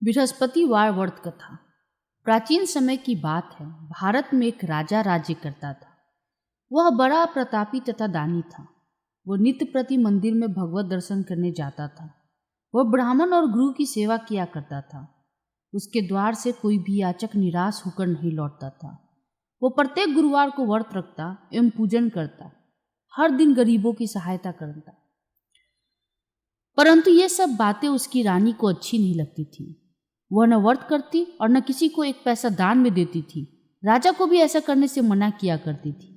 बृहस्पतिवार व्रत कथा। प्राचीन समय की बात है। भारत में एक राजा राज्य करता था। वह बड़ा प्रतापी तथा दानी था। वह नित्य प्रति मंदिर में भगवत दर्शन करने जाता था। वह ब्राह्मण और गुरु की सेवा किया करता था। उसके द्वार से कोई भी याचक निराश होकर नहीं लौटता था। वो प्रत्येक गुरुवार को व्रत रखता एवं पूजन करता, हर दिन गरीबों की सहायता करता। परंतु ये सब बातें उसकी रानी को अच्छी नहीं लगती थी। वह न व्रत करती और न किसी को एक पैसा दान में देती थी। राजा को भी ऐसा करने से मना किया करती थी।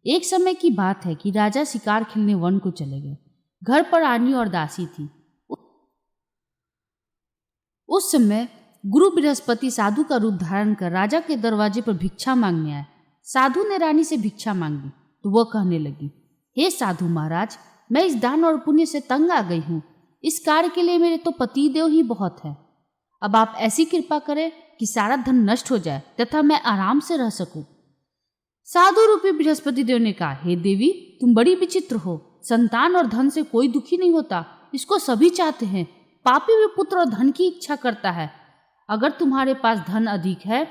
एक समय की बात है कि राजा शिकार खेलने वन को चले गए। घर पर रानी और दासी थी। उस समय गुरु बृहस्पति साधु का रूप धारण कर राजा के दरवाजे पर भिक्षा मांगने आए। साधु ने रानी से भिक्षा मांगी तो वह कहने लगी, हे साधु महाराज, मैं इस दान और पुण्य से तंग आ गई हूँ। इस कार्य के लिए मेरे तो पति देव ही बहुत है। अब आप ऐसी कृपा करें कि सारा धन नष्ट हो जाए तथा मैं आराम से रह सकूं। साधु रूपी बृहस्पति देव ने कहा, हे देवी, तुम बड़ी विचित्र हो। संतान और धन से कोई दुखी नहीं होता, इसको सभी चाहते हैं। पापी भी पुत्र और धन की इच्छा करता है। अगर तुम्हारे पास धन अधिक है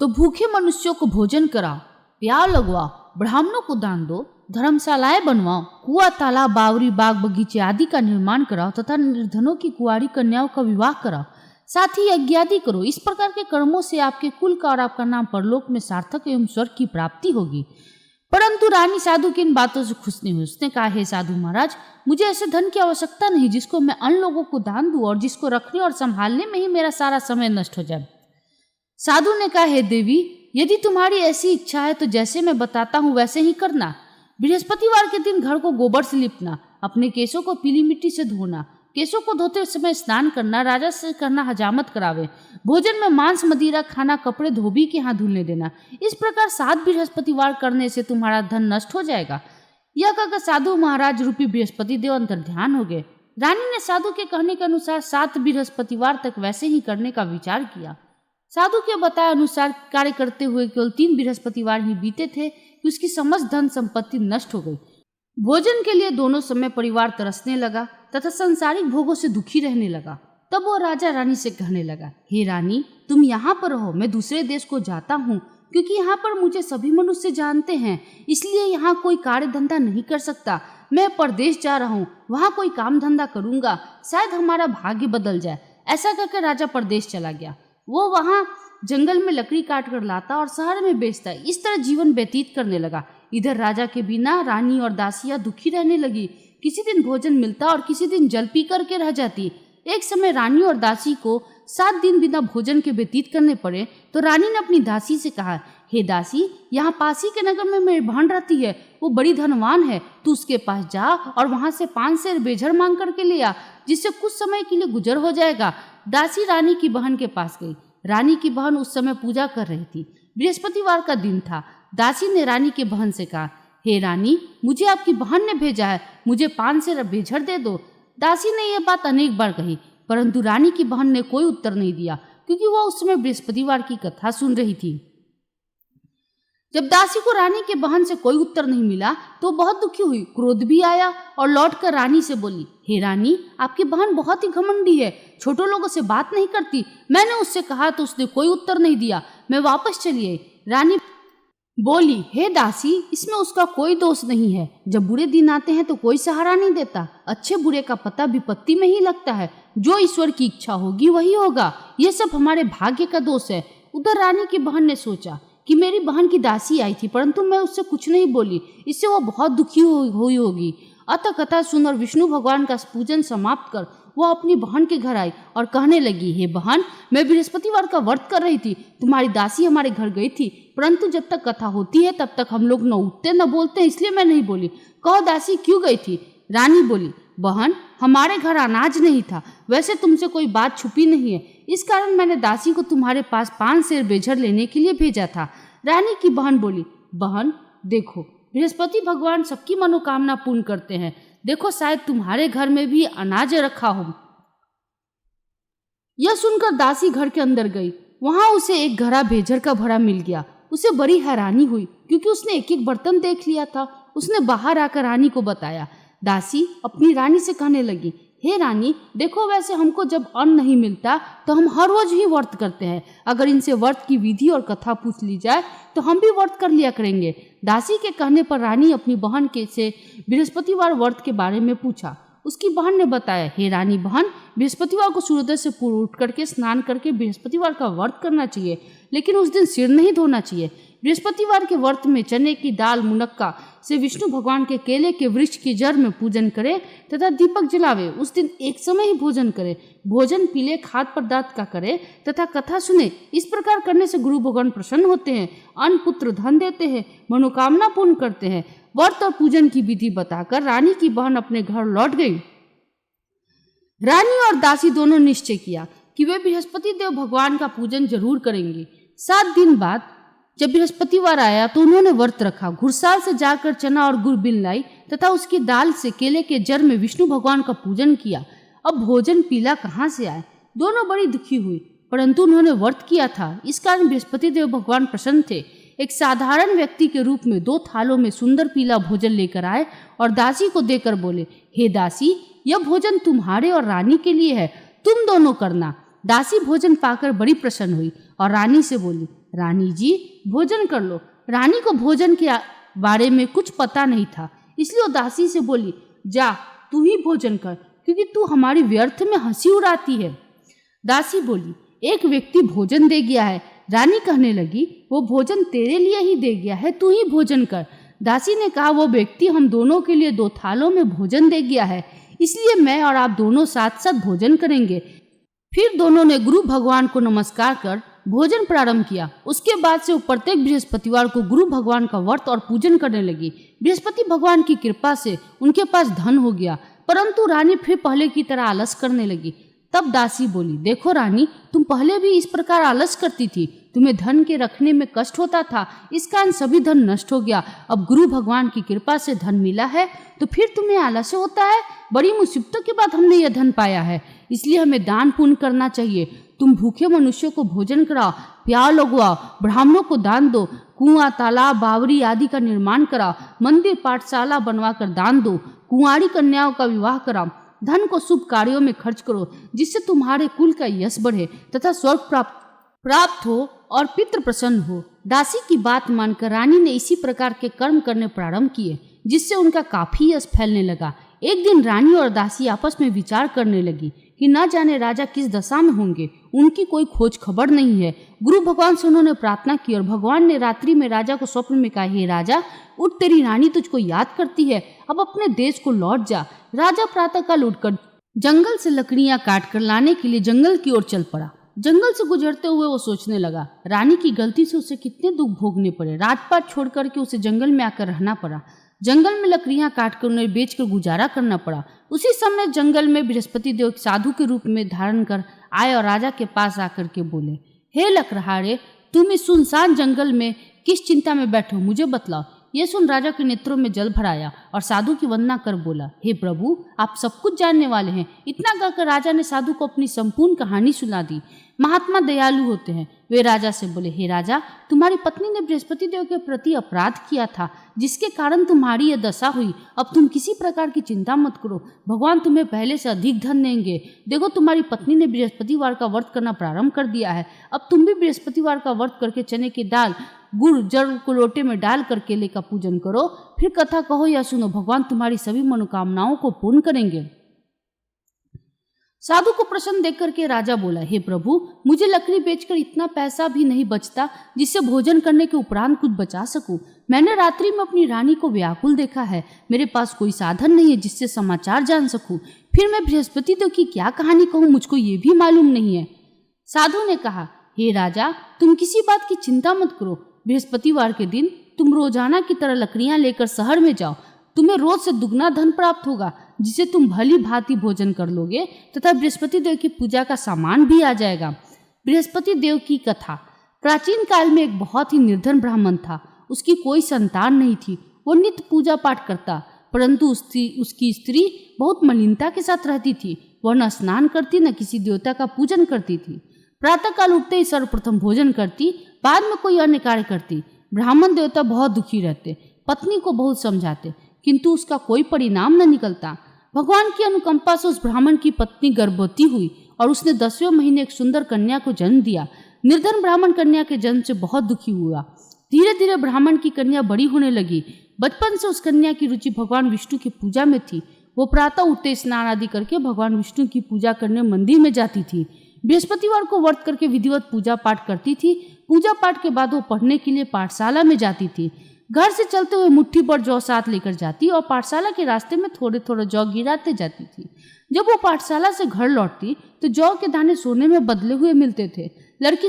तो भूखे मनुष्यों को भोजन कराओ, प्यार लगवाओ, ब्राह्मणों को दान दो, धर्मशालाएं बनवाओ, कुआं, तालाब, बावरी, बाग बगीचे आदि का निर्माण कराओ तथा निर्धनों की कुंवारी कन्याओं का विवाह कराओ। साथ ही यज्ञ आदि करो। इस प्रकार के कर्मों से आपके कुल का और आपका नाम परलोक में सार्थक एवं स्वर्ग की प्राप्ति होगी। परंतु रानी साधु की इन बातों से खुश नहीं हुई। उसने कहा, हे साधु महाराज, मुझे ऐसे धन की आवश्यकता नहीं जिसको मैं अन्य लोगों को दान दूं और जिसको रखने और संभालने में ही मेरा सारा समय नष्ट हो जाए। साधु ने कहा, हे देवी, यदि तुम्हारी ऐसी इच्छा है तो जैसे मैं बताता हूँ वैसे ही करना। बृहस्पतिवार के दिन घर को गोबर से लिपना, अपने केशों को पीली मिट्टी से धोना, केशों को धोते समय स्नान करना, राजा से करना हजामत करावे, भोजन में मांस मदिरा खाना, कपड़े धोबी के हाथ धुलने देना। इस प्रकार 7 बृहस्पतिवार करने से तुम्हारा धन नष्ट हो जाएगा। यह कहकर साधु महाराज रूपी बृहस्पति देव अंतर ध्यान हो गए। रानी ने साधु के कहने के अनुसार 7 बृहस्पतिवार तक वैसे ही करने का विचार किया। साधु के बताए अनुसार कार्य करते हुए केवल 3 बृहस्पतिवार ही बीते थे कि उसकी समस्त धन संपत्ति नष्ट हो गई। भोजन के लिए दोनों समय परिवार तरसने लगा तथा संसारिक भोगों से दुखी रहने लगा। तब वो राजा रानी से कहने लगा, हे रानी, तुम यहाँ पर रहो, मैं दूसरे देश को जाता हूँ, क्योंकि यहाँ पर मुझे सभी मनुष्य जानते हैं, इसलिए यहाँ कोई कार्य धंधा नहीं कर सकता। मैं परदेश जा रहा हूँ, वहाँ कोई काम धंधा करूंगा, शायद हमारा भाग्य बदल जाए। ऐसा कहकर राजा परदेश चला गया। वो वहाँ जंगल में लकड़ी काट कर लाता और शहर में बेचता। इस तरह जीवन व्यतीत करने लगा। इधर राजा के बिना रानी और दासियां दुखी रहने लगी। किसी दिन भोजन मिलता और किसी दिन जल पी करके रह जाती। एक समय रानी और दासी को 7 दिन बिना भोजन के व्यतीत करने पड़े तो रानी ने अपनी दासी से कहा, हे दासी, यहाँ पास ही के नगर में मेरी बहन रहती है, वो बड़ी धनवान है। तू उसके पास जा और वहां से 5 सेर बेझर मांग करके ले आ, जिससे कुछ समय के लिए गुजर हो जाएगा। दासी रानी की बहन के पास गई। रानी की बहन उस समय पूजा कर रही थी। बृहस्पतिवार का दिन था। दासी ने रानी की बहन से कहा, हे रानी, मुझे आपकी बहन ने भेजा है, मुझे 5 सेर बेझर दे दो। दासी ने यह बात अनेक बार कही, परंतु रानी की बहन ने कोई उत्तर नहीं दिया, क्योंकि वह उस समय बृहस्पतिवार की कथा सुन रही थी। जब दासी को रानी के बहन से कोई उत्तर नहीं मिला तो बहुत दुखी हुई। क्रोध भी आया और लौटकर रानी से बोली, हे रानी, आपकी बहन बहुत ही घमंडी है, छोटों लोगों से बात नहीं करती। मैंने उससे कहा तो उसने कोई उत्तर नहीं दिया। मैं वापस चली आई। रानी बोली, हे दासी, इसमें उसका कोई दोष नहीं है। जब बुरे दिन आते हैं तो कोई सहारा नहीं देता। अच्छे बुरे का पता विपत्ति में ही लगता है। जो ईश्वर की इच्छा होगी वही होगा। ये सब हमारे भाग्य का दोष है। उधर रानी की बहन ने सोचा कि मेरी बहन की दासी आई थी, परंतु मैं उससे कुछ नहीं बोली, इससे वो बहुत दुखी हुई होगी। अतः कथा सुन और विष्णु भगवान का पूजन समाप्त कर वो अपनी बहन के घर आई और कहने लगी, हे बहन, मैं बृहस्पतिवार का व्रत कर रही थी। तुम्हारी दासी हमारे घर गई थी, परंतु जब तक कथा होती है तब तक हम लोग न उठते न बोलते, इसलिए मैं नहीं बोली। कहो दासी, क्यों गई थी? रानी बोली, बहन, हमारे घर अनाज नहीं था। वैसे तुमसे कोई बात छुपी नहीं है, इस कारण मैंने दासी को तुम्हारे पास 5 सेर बेझर लेने के लिए भेजा था। रानी की बहन बोली, बहन देखो, बृहस्पति भगवान सबकी मनोकामना पूर्ण करते हैं। देखो, शायद तुम्हारे घर में भी अनाज रखा हो। यह सुनकर दासी घर के अंदर गई। वहां उसे एक घड़ा बेझर का भरा मिल गया। उसे बड़ी हैरानी हुई, क्योंकि उसने एक एक बर्तन देख लिया था। उसने बाहर आकर रानी को बताया। दासी अपनी रानी से कहने लगी, हे रानी, देखो वैसे हमको जब अन्न नहीं मिलता तो हम हर रोज ही व्रत करते हैं। अगर इनसे व्रत की विधि और कथा पूछ ली जाए तो हम भी व्रत कर लिया करेंगे। दासी के कहने पर रानी अपनी बहन के से बृहस्पतिवार व्रत के बारे में पूछा। उसकी बहन ने बताया, हे रानी बहन, बृहस्पतिवार को सूर्योदय से पूर्व उठ करके स्नान करके बृहस्पतिवार का व्रत करना चाहिए, लेकिन उस दिन सिर नहीं धोना चाहिए। बृहस्पतिवार के व्रत में चने की दाल मुनक्का से विष्णु भगवान के केले के वृक्ष की जड़ में पूजन करे तथा दीपक जलावे। उस दिन एक समय ही भोजन करे, भोजन पीले खाद्य पदार्थ का करे तथा कथा सुने। इस प्रकार करने से गुरु भगवान प्रसन्न होते हैं, अन्न पुत्र धन देते हैं, मनोकामना पूर्ण करते हैं। व्रत और पूजन की विधि बताकर रानी की बहन अपने घर लौट गई। रानी और दासी दोनों निश्चय किया कि वे बृहस्पति देव भगवान का पूजन जरूर करेंगे। 7 दिन बाद जब बृहस्पतिवार आया तो उन्होंने व्रत रखा। घुड़साल से जाकर चना और गुड़ बिन लाई तथा उसकी दाल से केले के जड़ में विष्णु भगवान का पूजन किया। अब भोजन पीला कहाँ से आए? दोनों बड़ी दुखी हुई, परंतु उन्होंने व्रत किया था, इस कारण बृहस्पति देव भगवान प्रसन्न थे। एक साधारण व्यक्ति के रूप में 2 थालों में सुंदर पीला भोजन लेकर आए और दासी को देकर बोले, हे दासी, यह भोजन तुम्हारे और रानी के लिए है, तुम दोनों करना। दासी भोजन पाकर बड़ी प्रसन्न हुई और रानी से बोली, रानी जी भोजन कर लो। रानी को भोजन के बारे में कुछ पता नहीं था, इसलिए वो दासी से बोली, जा तू ही भोजन कर, क्योंकि तू हमारी व्यर्थ में हंसी उड़ाती है। दासी बोली, एक व्यक्ति भोजन दे गया है। रानी कहने लगी, वो भोजन तेरे लिए ही दे गया है, तू ही भोजन कर। दासी ने कहा, वो व्यक्ति हम दोनों के लिए 2 थालों में भोजन दे गया है, इसलिए मैं और आप दोनों साथ साथ भोजन करेंगे। फिर दोनों ने गुरु भगवान को नमस्कार कर भोजन प्रारंभ किया। उसके बाद से वो प्रत्येक बृहस्पतिवार को गुरु भगवान का व्रत और पूजन करने लगी। बृहस्पति भगवान की कृपा से उनके पास धन हो गया, परंतु रानी फिर पहले की तरह आलस करने लगी। तब दासी बोली, देखो रानी, तुम पहले भी इस प्रकार आलस करती थी, तुम्हें धन के रखने में कष्ट होता था, इस कारण सभी धन नष्ट हो गया। अब गुरु भगवान की कृपा से धन मिला है तो फिर तुम्हें आलस्य होता है। बड़ी मुसीबतों के बाद हमने यह धन पाया है, इसलिए हमें दान पुण्य करना चाहिए। तुम भूखे मनुष्यों को भोजन कराओ, प्यार लगवाओ, ब्राह्मणों को दान दो, कुआं तालाब बावरी आदि का निर्माण कराओ, मंदिर पाठशाला बनवाकर दान दो, कुंवारी कन्याओं का विवाह कराओ, धन को शुभ कार्यों में खर्च करो, जिससे तुम्हारे कुल का यश बढ़े तथा स्वर्ग प्राप्त हो और पितृ प्रसन्न हो। दासी की बात मानकर रानी ने इसी प्रकार के कर्म करने प्रारंभ किए, जिससे उनका काफी यश फैलने लगा। एक दिन रानी और दासी आपस में विचार करने लगी कि न जाने राजा किस दशा में होंगे, उनकी कोई खोज खबर नहीं है। गुरु भगवान से उन्होंने प्रार्थना की और भगवान ने रात्रि में राजा को स्वप्न में कहा, हे राजा, उठ, तेरी रानी तुझको याद करती है, अब अपने देश को लौट जा। राजा प्रातःकाल उठकर जंगल से लकड़ियां काट कर लाने के लिए जंगल की ओर चल पड़ा। जंगल से गुजरते हुए वो सोचने लगा, रानी की गलती से उसे कितने दुख भोगने पड़े। राजपाट छोड़ करके उसे जंगल में आकर रहना पड़ा। जंगल में लकड़ियां काटकर उन्हें बेचकर गुजारा करना पड़ा। उसी समय जंगल में बृहस्पति देव साधु के रूप में धारण कर आए और राजा के पास आकर के बोले, हे लकड़हारे, तुम इस सुनसान जंगल में किस चिंता में बैठे हो, मुझे बतलाओ। यह सुन राजा के नेत्रों में जल भर आया और साधु की वंदना कर बोला, हे प्रभु, आप सब कुछ जानने वाले हैं। इतना कहकर राजा ने साधु को अपनी संपूर्ण कहानी सुना दी। महात्मा दयालु होते हैं। वे राजा से बोले, हे राजा, तुम्हारी पत्नी ने बृहस्पति देव के प्रति अपराध किया था, जिसके कारण तुम्हारी यह दशा हुई। अब तुम किसी प्रकार की चिंता मत करो, भगवान तुम्हें पहले से अधिक धन देंगे। देखो, तुम्हारी पत्नी ने बृहस्पतिवार का व्रत करना प्रारंभ कर दिया है। अब तुम भी बृहस्पतिवार का व्रत करके चने की दाल गुड़ जड़ को लोटे में डाल कर केले का पूजन करो, फिर कथा कहो या सुनो, भगवान तुम्हारी सभी मनोकामनाओं को पूर्ण करेंगे। साधु को प्रसन्न देख करके राजा बोला, हे प्रभु, मुझे लकड़ी बेचकर इतना पैसा भी नहीं बचता जिससे भोजन करने के उपरांत कुछ बचा सकूं। मैंने रात्रि में अपनी रानी को व्याकुल देखा है। मेरे पास कोई साधन नहीं है जिससे समाचार जान सकूं। फिर मैं बृहस्पति देव की क्या कहानी कहूं, मुझको ये भी मालूम नहीं है। साधु ने कहा, हे राजा, तुम किसी बात की चिंता मत करो। बृहस्पतिवार के दिन तुम रोजाना की तरह लकड़ियां लेकर शहर में जाओ। तुम्हें रोज से दुगना धन प्राप्त होगा, जिसे तुम भली भांति भोजन कर लोगे तथा बृहस्पति देव की पूजा का सामान भी आ जाएगा। बृहस्पति देव की कथा। प्राचीन काल में एक बहुत ही निर्धन ब्राह्मण था। उसकी कोई संतान नहीं थी। वो नित्य पूजा पाठ करता, परंतु उसकी स्त्री बहुत मलिनता के साथ रहती थी। वह न स्नान करती, न किसी देवता का पूजन करती थी। प्रातःकाल उठते ही सर्वप्रथम भोजन करती, बाद में कोई अन्य कार्य करती। ब्राह्मण देवता बहुत दुखी रहते, पत्नी को बहुत समझाते, किंतु उसका कोई परिणाम न निकलता। भगवान की अनुकंपा से उस ब्राह्मण की पत्नी गर्भवती हुई और उसने 10वें महीने एक सुंदर कन्या को जन्म दिया। निर्धन ब्राह्मण कन्या के जन्म से बहुत दुखी हुआ। धीरे धीरे ब्राह्मण की कन्या बड़ी होने लगी। बचपन से उस कन्या की रुचि भगवान विष्णु की पूजा में थी। वो प्रातः उठते स्नान आदि करके भगवान विष्णु की पूजा करने मंदिर में जाती थी। बृहस्पतिवार को व्रत करके विधिवत पूजा पाठ करती थी। पूजा पाठ के बाद वो पढ़ने के लिए पाठशाला में जाती थी। घर से चलते हुए मुट्ठी भर जौ साथ लेकर जाती और पाठशाला के रास्ते में थोड़े थोड़े जौ गिराते जाती थी। जब वो पाठशाला से घर लौटती तो जौ के दाने सोने में बदले हुए मिलते थे। लड़की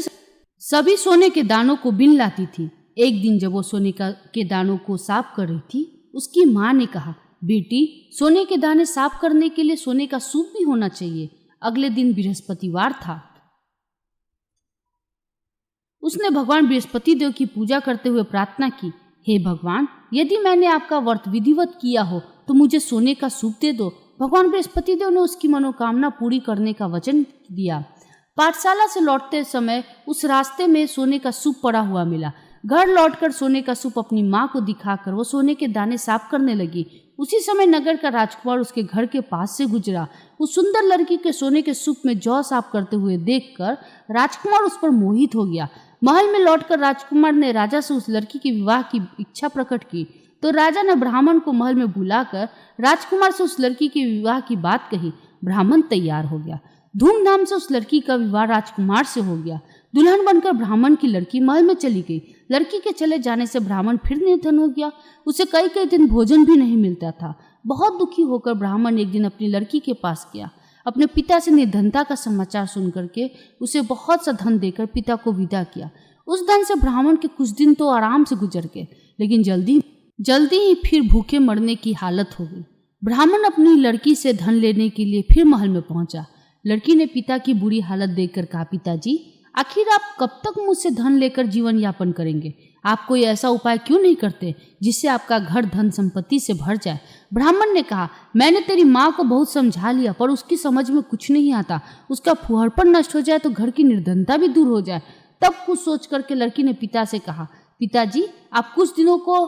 सभी सोने के दानों को बीन लाती थी। एक दिन जब वो सोने के दानों को साफ कर रही थी, उसकी माँ ने कहा, बेटी, सोने के दाने साफ करने के लिए सोने का सूप भी होना चाहिए। अगले दिन बृहस्पतिवार था। उसने भगवान बृहस्पति देव की पूजा करते हुए प्रार्थना की, हे भगवान, यदि मैंने आपका व्रत विधिवत किया हो तो मुझे सोने का सूप दे दो। भगवान बृहस्पति देव ने उसकी मनोकामना पूरी करने का वचन दिया। पाठशाला से लौटते समय उस रास्ते में सोने का सूप पड़ा हुआ मिला। घर लौटकर सोने का सूप अपनी माँ को दिखाकर वो सोने के दाने साफ करने लगी। उसी समय नगर का राजकुमार उसके घर के पास से गुजरा। उस सुंदर लड़की के सोने के सूप में जौ साफ करते हुए देखकर राजकुमार उस पर मोहित हो गया। महल में लौटकर राजकुमार ने राजा से उस लड़की के विवाह की इच्छा प्रकट की। तो राजा ने ब्राह्मण को महल में बुलाकर राजकुमार से उस लड़की के विवाह की बात कही। ब्राह्मण तैयार हो गया। धूमधाम से उस लड़की का विवाह राजकुमार से हो गया। दुल्हन बनकर ब्राह्मण की लड़की महल में चली गई। लड़की के चले जाने से ब्राह्मण फिर निर्धन हो गया। उसे कई कई दिन भोजन भी नहीं मिलता था। बहुत दुखी होकर ब्राह्मण एक दिन अपनी लड़की के पास गया। अपने पिता से निर्धनता का समाचार सुन करके उसे बहुत सा धन देकर पिता को विदा किया। उस धन से ब्राह्मण के कुछ दिन तो आराम से गुजर गए, लेकिन जल्दी ही फिर भूखे मरने की हालत हो गई। ब्राह्मण अपनी लड़की से धन लेने के लिए फिर महल में पहुंचा। लड़की ने पिता की बुरी हालत देखकर कहा, पिताजी, आखिर आप कब तक मुझसे धन लेकर जीवन यापन करेंगे? आप कोई ऐसा उपाय क्यों नहीं करते जिससे आपका घर धन संपत्ति से भर जाए? ब्राह्मण ने कहा, मैंने तेरी माँ को बहुत समझा लिया, पर उसकी समझ में कुछ नहीं आता। उसका फुहरपन नष्ट हो जाए तो घर की निर्धनता भी दूर हो जाए। तब कुछ सोच करके लड़की ने पिता से कहा, पिताजी, आप कुछ दिनों को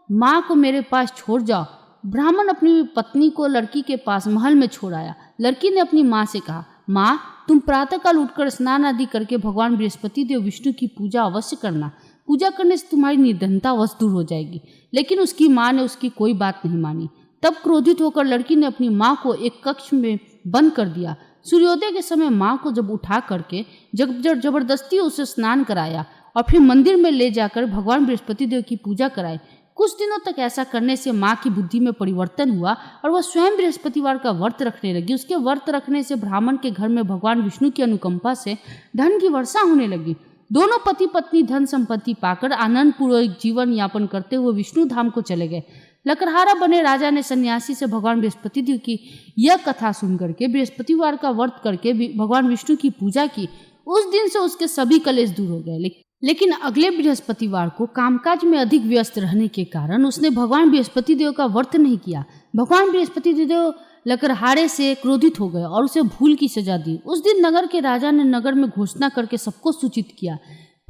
माँ को मेरे पास छोड़ जाओ। ब्राह्मण अपनी पत्नी को लड़की के पास महल में छोड़ आया। लड़की ने अपनी माँ से कहा, माँ, तुम प्रातःकाल उठकर स्नान आदि करके भगवान बृहस्पति देव विष्णु की पूजा अवश्य करना। पूजा करने से तुम्हारी निर्धनता अवश्य दूर हो जाएगी। लेकिन उसकी माँ ने उसकी कोई बात नहीं मानी। तब क्रोधित होकर लड़की ने अपनी माँ को एक कक्ष में बंद कर दिया। सूर्योदय के समय माँ को जब उठा करके जबरदस्ती उसे स्नान कराया और फिर मंदिर में ले जाकर भगवान बृहस्पति देव की पूजा कराई। कुछ दिनों तक ऐसा करने से माँ की बुद्धि में परिवर्तन हुआ और वह स्वयं बृहस्पतिवार का व्रत रखने लगी। उसके व्रत रखने से ब्राह्मण के घर में भगवान विष्णु की अनुकंपा से धन की वर्षा होने लगी। दोनों पति पत्नी धन संपत्ति पाकर आनंद पूर्वक जीवन यापन करते हुए विष्णु धाम को चले गए। लकड़हारा बने राजा ने सन्यासी से भगवान बृहस्पति देव की यह कथा सुन करके बृहस्पतिवार का व्रत करके भगवान विष्णु की पूजा की। उस दिन से उसके सभी कलेश दूर हो गए। लेकिन अगले बृहस्पतिवार को कामकाज में अधिक व्यस्त रहने के कारण उसने भगवान बृहस्पति देव का व्रत नहीं किया। भगवान बृहस्पति देव लकड़हारे से क्रोधित हो गए और उसे भूल की सजा दी। उस दिन नगर के राजा ने नगर में घोषणा करके सबको सूचित किया,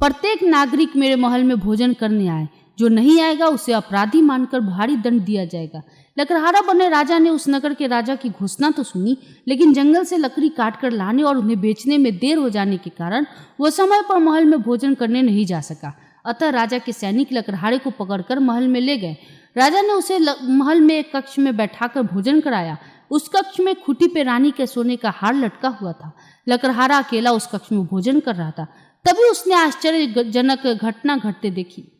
प्रत्येक नागरिक मेरे महल में भोजन करने आए। जो नहीं आएगा उसे अपराधी मानकर भारी दंड दिया जाएगा। लकड़हारा बने राजा ने उस नगर के राजा की घोषणा तो सुनी, लेकिन जंगल से लकड़ी काट कर लाने और उन्हें बेचने में देर हो जाने के कारण वह समय पर महल में भोजन करने नहीं जा सका। अतः राजा के सैनिक लकड़हारे को पकड़कर महल में ले गए। राजा ने उसे महल में एक कक्ष में बैठाकर भोजन कराया। उस कक्ष में खूंटी पे रानी के सोने का हार लटका हुआ था। लकड़हारा अकेला उस कक्ष में भोजन कर रहा था। तभी उसने आश्चर्यजनक घटना घटते देखी।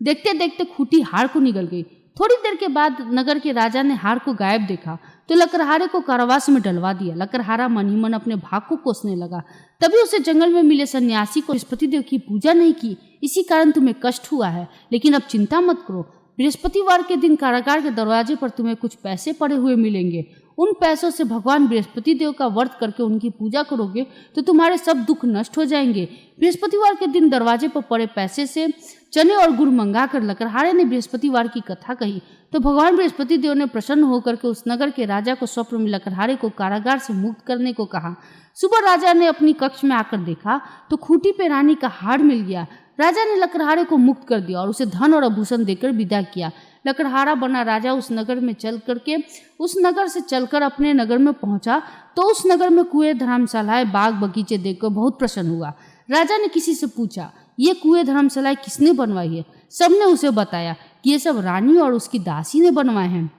देखते देखते खूंटी हार को निगल गई। थोड़ी देर के बाद नगर के राजा ने हार को गायब देखा तो लकड़हारे को कारावास में डलवा दिया। लकड़हारा मन ही मन अपने भाग को कोसने लगा। तभी उसे जंगल में मिले सन्यासी को बृहस्पति देव की पूजा नहीं की, इसी कारण तुम्हें कष्ट हुआ है। लेकिन अब चिंता मत करो, बृहस्पतिवार के दिन कारागार के दरवाजे पर तुम्हें कुछ पैसे पड़े हुए मिलेंगे। उन पैसों से भगवान बृहस्पति देव का व्रत करके उनकी पूजा करोगे तो तुम्हारे सब दुख नष्ट हो जाएंगे। बृहस्पतिवार के दिन दरवाजे पर पड़े पैसे से चने और गुड़ मंगाकर लकड़हारे ने बृहस्पतिवार की कथा कही तो भगवान बृहस्पति देव ने प्रसन्न होकर के उस नगर के राजा को स्वप्न में लकड़हारे को कारागार से मुक्त करने को कहा। सुबह राजा ने अपनी कक्ष में आकर देखा तो खूंटी पे रानी का हार मिल गया। राजा ने लकड़हारे को मुक्त कर दिया और उसे धन और आभूषण देकर विदा किया। लकड़हारा बना राजा उस नगर से चलकर अपने नगर में पहुंचा तो उस नगर में कुएं, धर्मशालाएं, बाग बगीचे देखकर बहुत प्रसन्न हुआ। राजा ने किसी से पूछा, ये कुएं, धर्मशालाएं किसने बनवाई है? सबने उसे बताया कि ये सब रानी और उसकी दासी ने बनवाए हैं।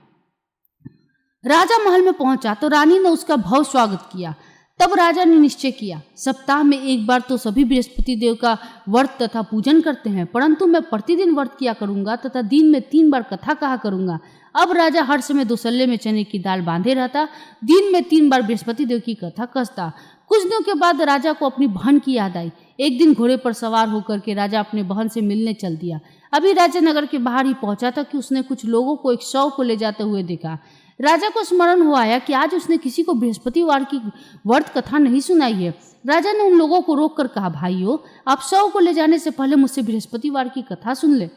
राजा महल में पहुंचा तो रानी ने उसका भव्य स्वागत किया। तब राजा ने निश्चय किया, सप्ताह में एक बार तो सभी बृहस्पति देव का व्रत तथा पूजन करते हैं, परंतु मैं प्रतिदिन व्रत किया करूंगा तथा दिन में 3 बार कथा कहा करूंगा। अब राजा हर समय दोसल्ले में चने की दाल बांधे रहता, दिन में 3 बार बृहस्पति देव की कथा कसता। कुछ दिनों के बाद राजा को अपनी बहन की याद आई। एक दिन घोड़े पर सवार होकर के राजा अपने बहन से मिलने चल दिया। अभी राजा नगर के बाहर ही पहुंचा था कि उसने कुछ लोगों को एक शव को ले जाते हुए देखा। राजा को स्मरण हो आया कि आज उसने किसी को बृहस्पतिवार की व्रत कथा नहीं सुनाई है। राजा ने उन लोगों को रोककर कहा, भाइयों, आप शव को ले जाने से पहले मुझसे बृहस्पतिवार की कथा सुन ले।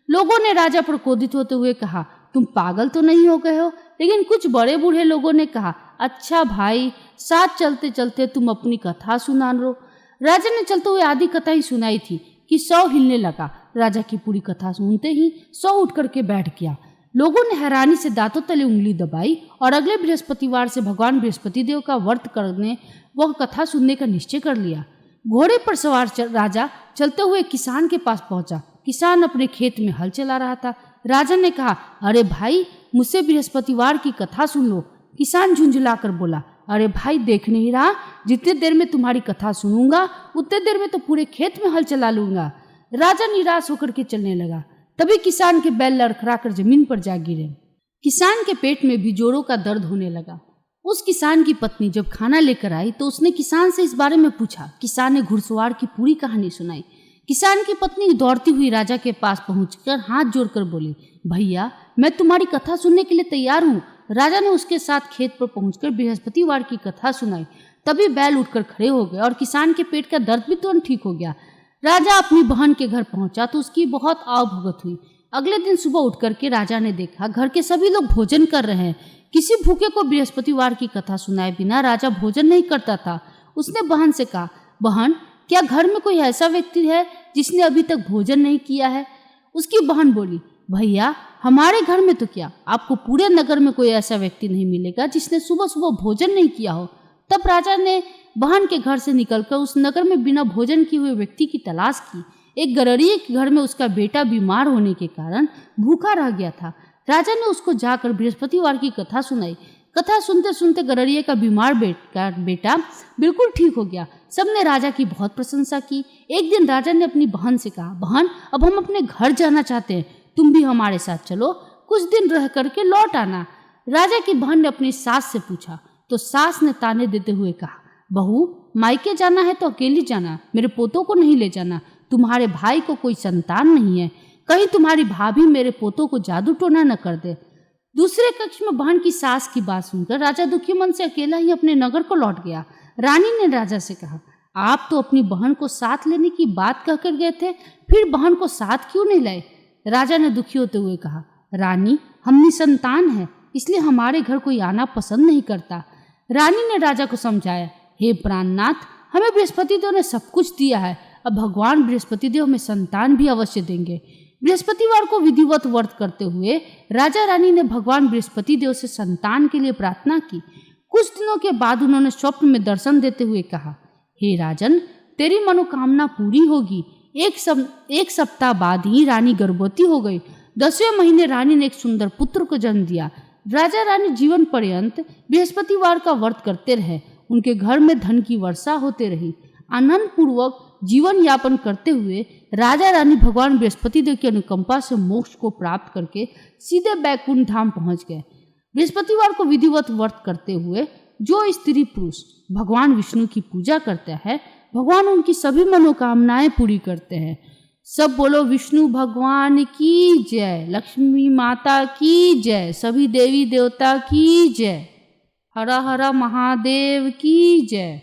लोगों ने राजा पर क्रोधित होते हुए कहा, तुम पागल तो नहीं हो गए हो? लेकिन कुछ बड़े बूढ़े लोगों ने कहा, अच्छा भाई, साथ चलते चलते तुम अपनी कथा सुना लो। राजा ने चलते हुए आधी कथा ही सुनाई थी कि शव हिलने लगा। राजा की पूरी कथा सुनते ही शव उठ करके बैठ गया। लोगों ने हैरानी से दांतों तले उंगली दबाई और अगले बृहस्पतिवार से भगवान बृहस्पति देव का व्रत करने वह कथा सुनने का निश्चय कर लिया। घोड़े पर सवार राजा चलते हुए किसान के पास पहुंचा। किसान अपने खेत में हल चला रहा था। राजा ने कहा, अरे भाई, मुझसे बृहस्पतिवार की कथा सुन लो। किसान झुंझुलाकर बोला, अरे भाई, देख नहीं रहा, जितनी देर में तुम्हारी कथा सुनूंगा उतने देर में तो पूरे खेत में हल चला लूंगा। राजा निराश होकर के चलने लगा। तभी किसान के बैल लड़खड़ाकर जमीन पर जा गिरे। किसान के पेट में भी जोड़ों का दर्द होने लगा। उस किसान की पत्नी जब खाना लेकर आई तो उसने किसान से इस बारे में पूछा। किसान ने घुड़सवार की पूरी कहानी सुनाई। किसान की पत्नी दौड़ती हुई राजा के पास पहुंचकर हाथ जोड़कर बोली, भैया, मैं तुम्हारी कथा सुनने के लिए तैयार हूँ। राजा ने उसके साथ खेत पर पहुंचकर बृहस्पतिवार की कथा सुनाई। तभी बैल उठकर खड़े हो गए और किसान के पेट का दर्द भी तुरंत ठीक हो गया। राजा अपनी बहन के घर पहुंचा तो उसकी बहुत आवभगत हुई। अगले दिन सुबह उठ करके राजा ने देखा घर के सभी लोग भोजन कर रहे हैं। किसी भूखे को बृहस्पतिवार की कथा सुनाए बिना राजा भोजन नहीं करता था। उसने बहन से कहा, बहन, क्या घर में कोई ऐसा व्यक्ति है जिसने अभी तक भोजन नहीं किया है? उसकी बहन बोली, भैया, हमारे घर में तो क्या, आपको पूरे नगर में कोई ऐसा व्यक्ति नहीं मिलेगा जिसने सुबह सुबह भोजन नहीं किया हो। तब राजा ने बहन के घर से निकलकर उस नगर में बिना भोजन किए हुए व्यक्ति की तलाश की। एक गरड़िए के घर में उसका बेटा बीमार होने के कारण भूखा रह गया था। राजा ने उसको जाकर बृहस्पतिवार की कथा सुनाई। कथा सुनते सुनते गरड़िए का बीमार बेटा बिल्कुल ठीक हो गया। सबने राजा की बहुत प्रशंसा की। एक दिन राजा ने अपनी बहन से कहा, बहन, अब हम अपने घर जाना चाहते हैं, तुम भी हमारे साथ चलो, कुछ दिन रह करके लौट आना। राजा की बहन ने अपनी सास से पूछा तो सास ने ताने देते हुए कहा, बहू, मायके जाना है तो अकेली जाना, मेरे पोतों को नहीं ले जाना। तुम्हारे भाई को कोई संतान नहीं है, कहीं तुम्हारी भाभी मेरे पोतों को जादू टोना न कर दे। दूसरे कक्ष में बहन की सास की बात सुनकर राजा दुखी मन से अकेला ही अपने नगर को लौट गया। रानी ने राजा से कहा, आप तो अपनी बहन को साथ लेने की बात कहकर गए थे, फिर बहन को साथ क्यों नहीं लाए? राजा ने दुखी होते हुए कहा, रानी, हम निसंतान हैं, इसलिए हमारे घर कोई आना पसंद नहीं करता। रानी ने राजा को समझाया, हे प्राणनाथ, हमें बृहस्पति देव ने सब कुछ दिया है, अब भगवान बृहस्पति देव हमें संतान भी अवश्य देंगे। बृहस्पतिवार को विधिवत व्रत करते हुए राजा रानी ने भगवान बृहस्पति देव से संतान के लिए प्रार्थना की। कुछ दिनों के बाद उन्होंने स्वप्न में दर्शन देते हुए कहा, हे राजन, तेरी मनोकामना पूरी होगी। एक सप्ताह बाद ही रानी गर्भवती हो गई। 10वें महीने रानी ने एक सुंदर पुत्र को जन्म दिया। राजा रानी जीवन पर्यंत बृहस्पतिवार का व्रत करते रहे। उनके घर में धन की वर्षा होते रही। आनंद पूर्वक जीवन यापन करते हुए राजा रानी भगवान बृहस्पति देव की अनुकंपा से मोक्ष को प्राप्त करके सीधे बैकुंठ धाम पहुंच गए। बृहस्पतिवार को विधिवत व्रत करते हुए जो स्त्री पुरुष भगवान विष्णु की पूजा करते हैं, भगवान उनकी सभी मनोकामनाएं पूरी करते हैं। सब बोलो विष्णु भगवान की जय, लक्ष्मी माता की जय, सभी देवी देवता की जय, हर हर महादेव की जय।